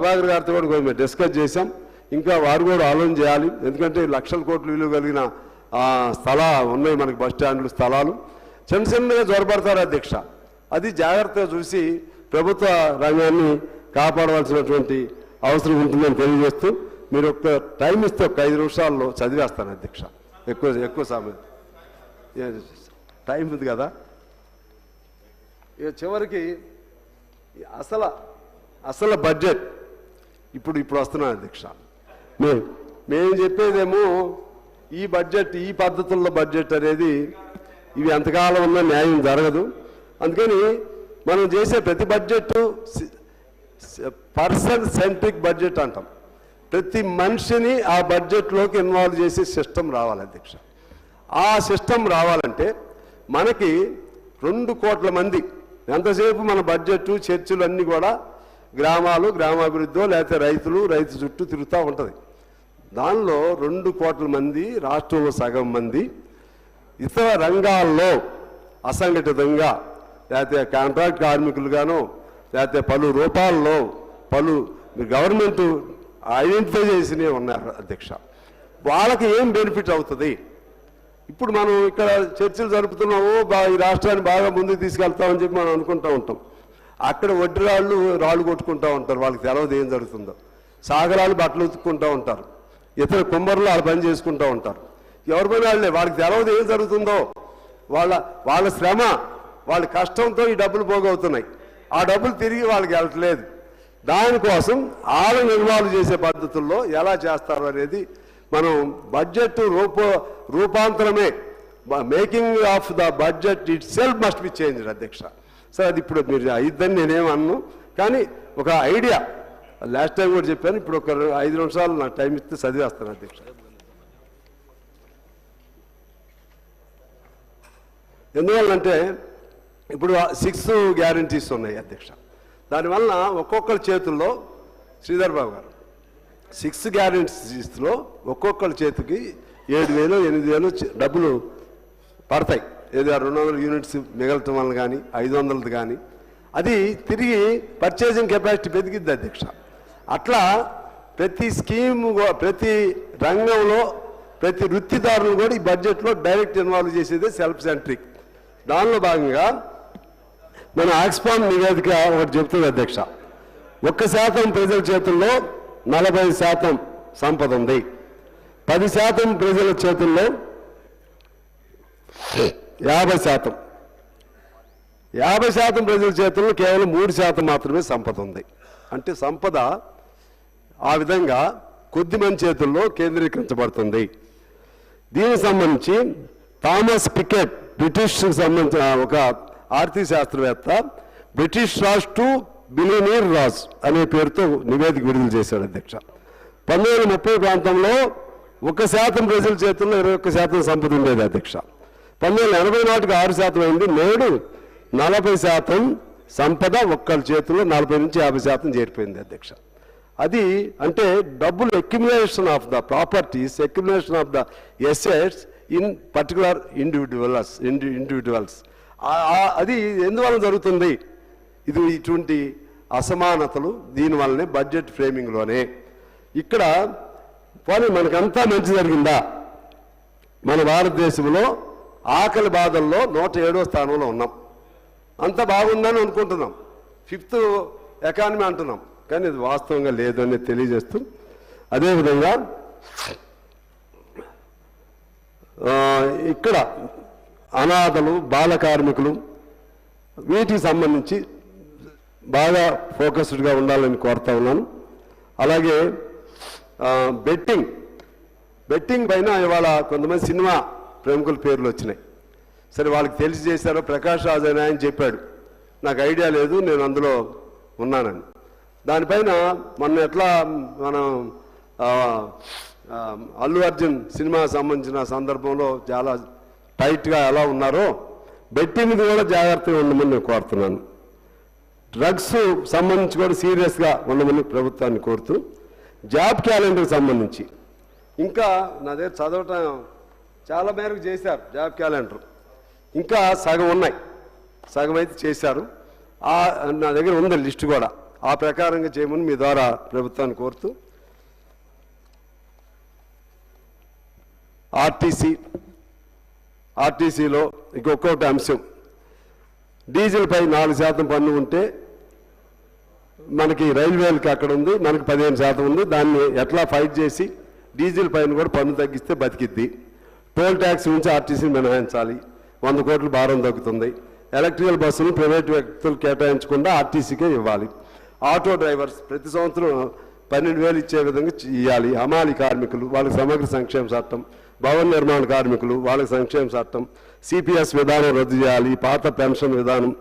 ప్రభాకర్ గారితో కూడా కొంచెం డిస్కస్ చేశాం. ఇంకా వారు కూడా ఆలోచన చేయాలి. ఎందుకంటే లక్షల కోట్లు విలువ కలిగిన స్థలాలు ఉన్నాయి మనకి, బస్ స్టాండ్లు స్థలాలు. చిన్న చిన్నగా జ్వరపడతారు అధ్యక్ష. అది జాగ్రత్తగా చూసి ప్రభుత్వ రంగాన్ని కాపాడవలసినటువంటి అవసరం ఉంటుందని తెలియజేస్తూ, మీరు ఒక టైం ఇస్తే ఒక 5 నిమిషాల్లో చదివేస్తాను అధ్యక్ష. ఎక్కువ సమయం టైం ఉంది కదా. ఇక చివరికి అసలు బడ్జెట్ ఇప్పుడు వస్తున్నాను అధ్యక్ష. మేము చెప్పేదేమో ఈ బడ్జెట్, ఈ పద్ధతుల్లో బడ్జెట్ అనేది ఇవి ఎంతకాలం ఉన్నా న్యాయం జరగదు. అందుకని మనం చేసే ప్రతి బడ్జెట్ పర్సన్ సెంట్రిక్ బడ్జెట్ అంటాం. ప్రతి మనిషిని ఆ బడ్జెట్లోకి ఇన్వాల్వ్ చేసే సిస్టమ్ రావాలి అధ్యక్ష. ఆ సిస్టమ్ రావాలంటే మనకి 2 కోట్ల మంది, ఎంతసేపు మన బడ్జెట్ చర్చలు అన్నీ కూడా గ్రామాలు, గ్రామాభివృద్ధి, లేకపోతే రైతు చుట్టూ తిరుగుతూ ఉంటుంది. దానిలో 2 కోట్ల మంది, రాష్ట్రంలో సగం మంది ఇతర రంగాల్లో అసంఘటితంగా, లేకపోతే కాంట్రాక్ట్ కార్మికులుగానో, లేకపోతే పలు రూపాల్లో గవర్నమెంట్ ఐడెంటిఫై చేసినవి ఉన్నారు అధ్యక్ష. వాళ్ళకి ఏం బెనిఫిట్ అవుతుంది? ఇప్పుడు మనం ఇక్కడ చర్చలు జరుపుతున్నాము, ఈ రాష్ట్రాన్ని బాగా ముందుకు తీసుకెళ్తామని చెప్పి మనం అనుకుంటూ ఉంటాం. అక్కడ వడ్డీ రాళ్ళు కొట్టుకుంటూ ఉంటారు, వాళ్ళకి తెలవదు ఏం జరుగుతుందో. సాగరాలు బట్టలు ఉతుక్కుంటూ ఉంటారు, ఇతర కుమ్మరులు వాళ్ళ పని చేసుకుంటూ ఉంటారు. ఎవరి పని వాళ్ళే, వాళ్ళకి తెలవదు ఏం జరుగుతుందో. వాళ్ళ శ్రమ, వాళ్ళ కష్టంతో ఈ డబ్బులు పోగవుతున్నాయి. ఆ డబ్బులు తిరిగి వాళ్ళకి వెళ్ళట్లేదు. దానికోసం వాళ్ళని ఇన్వాల్వ్ చేసే పద్ధతుల్లో ఎలా చేస్తారు అనేది మనం బడ్జెట్ రూపాంతరమే, making of the budget itself must be changed అధ్యక్ష. సార్ అది ఇప్పుడు మీరు అయిద్దని నేనేమన్ను, కానీ ఒక ఐడియా లాస్ట్ టైం కూడా చెప్పాను. ఇప్పుడు ఒక 5 నిమిషాలు నాకు టైం ఇస్తే చదివేస్తాను అధ్యక్ష. ఎందువల్లంటే ఇప్పుడు 6 గ్యారంటీస్ ఉన్నాయి అధ్యక్ష. దానివల్ల ఒక్కొక్కరి చేతుల్లో, శ్రీధర్ బాబు గారు, 6 గ్యారంటీస్లో ఒక్కొక్కరి చేతికి 7,000 8,000 డబ్బులు పడతాయి. ఏదో 200 యూనిట్స్ మిగలటం వల్ల కానీ 500 కానీ అది తిరిగి పర్చేసింగ్ కెపాసిటీ పెరిగిద్ది అధ్యక్ష. అట్లా ప్రతి స్కీము, ప్రతి రంగంలో ప్రతి వృత్తిదారులు కూడా ఈ బడ్జెట్లో డైరెక్ట్ ఇన్వాల్వ్ చేసేదే సెల్ఫ్ సెంట్రిక్. దానిలో భాగంగా మన ఆక్స్ఫామ్ నివేదిక ఒకటి చెప్తుంది అధ్యక్ష. 1% ప్రజల చేతుల్లో 40% సంపద ఉంది. 10% ప్రజల చేతుల్లో 50%. 50% ప్రజల చేతుల్లో కేవలం 3% మాత్రమే సంపద ఉంది. అంటే సంపద ఆ విధంగా కొద్దిమంది చేతుల్లో కేంద్రీకరించబడుతుంది. దీనికి సంబంధించి థామస్ పికెట్, బ్రిటిష్కి సంబంధించిన ఒక ఆర్థిక శాస్త్రవేత్త, British Raj to billionaire Raj అనే పేరుతో నివేదిక విడుదల చేశాడు అధ్యక్ష. 1930 ప్రాంతంలో 1% ప్రజల చేతుల్లో 21% సంపద ఉండేది అధ్యక్ష. 1980 నాటికి 6% అయింది. నేడు 40% సంపద ఒక్కరి చేతుల్లో 40 నుంచి 50% చేరిపోయింది అధ్యక్ష. అది అంటే డబ్బులు accumulation of the properties, accumulation of the assets in particular individuals. అది ఎందువల్ల జరుగుతుంది? ఇది ఇటువంటి అసమానతలు దీనివల్లనే బడ్జెట్ ఫ్రేమింగ్లోనే. ఇక్కడ పోనీ మనకంతా మంచి జరిగిందా? మన భారతదేశంలో ఆకలి బాధల్లో 107వ స్థానంలో ఉన్నాం. అంత బాగుందని అనుకుంటున్నాం, 5th ఎకానమీ అంటున్నాం, కానీ ఇది వాస్తవంగా లేదు అనేది తెలియజేస్తూ, అదేవిధంగా ఇక్కడ అనాథలు, బాల కార్మికులు, వీటికి సంబంధించి బాగా ఫోకస్డ్గా ఉండాలని కోరుతా ఉన్నాను. అలాగే బెట్టింగ్ పైన ఇవాళ కొంతమంది సినిమా ప్రముఖుల పేర్లు వచ్చినాయి. సరే, వాళ్ళకి తెలిసి చేశారో. ప్రకాష్ రాజ్ అని ఆయన చెప్పాడు, నాకు ఐడియా లేదు, నేను అందులో ఉన్నానని. దానిపైన మొన్న ఎట్లా మనం అల్లు అర్జున్ సినిమా సంబంధించిన సందర్భంలో చాలా టైట్గా ఎలా ఉన్నారో, బెట్టింగ్ కూడా జాగ్రత్తగా ఉండమని నేను కోరుతున్నాను. డ్రగ్స్ సంబంధించి కూడా సీరియస్గా ఉండమని ప్రభుత్వాన్ని కోరుతూ, జాబ్ క్యాలెండర్కి సంబంధించి ఇంకా నా దగ్గర చదవటం చాలా మేరకు చేశారు. జాబ్ క్యాలెండర్ ఇంకా సగం ఉన్నాయి, సగం అయితే చేశారు. నా దగ్గర ఉంది లిస్టు కూడా. ఆ ప్రకారంగా చేయమని మీ ద్వారా ప్రభుత్వాన్ని కోరుతూ ఆర్టీసీలో ఇంకొకటి అంశం, డీజిల్పై 4% పన్ను ఉంటే మనకి రైల్వేలకి అక్కడ ఉంది, మనకి 15% ఉంది. దాన్ని ఎట్లా ఫైట్ చేసి డీజిల్ పైన కూడా పన్ను తగ్గిస్తే బతికిద్ది. టోల్ ట్యాక్స్ నుంచి ఆర్టీసీని మినహాయించాలి, 100 కోట్ల భారం తగ్గుతుంది. ఎలక్ట్రికల్ బస్సులు ప్రైవేట్ వ్యక్తులు కేటాయించకుండా ఆర్టీసీకే ఇవ్వాలి. ఆటో డ్రైవర్స్ ప్రతి సంవత్సరం 12,000 ఇచ్చే విధంగా ఇవ్వాలి. హమాలి కార్మికులు వాళ్ళకి సమగ్ర సంక్షేమ చట్టం, భవన నిర్మాణ కార్మికులు వాళ్ళకి సంక్షేమ చట్టం, సిపిఎస్ విధానం రద్దు చేయాలి, పాత పెన్షన్ విధానం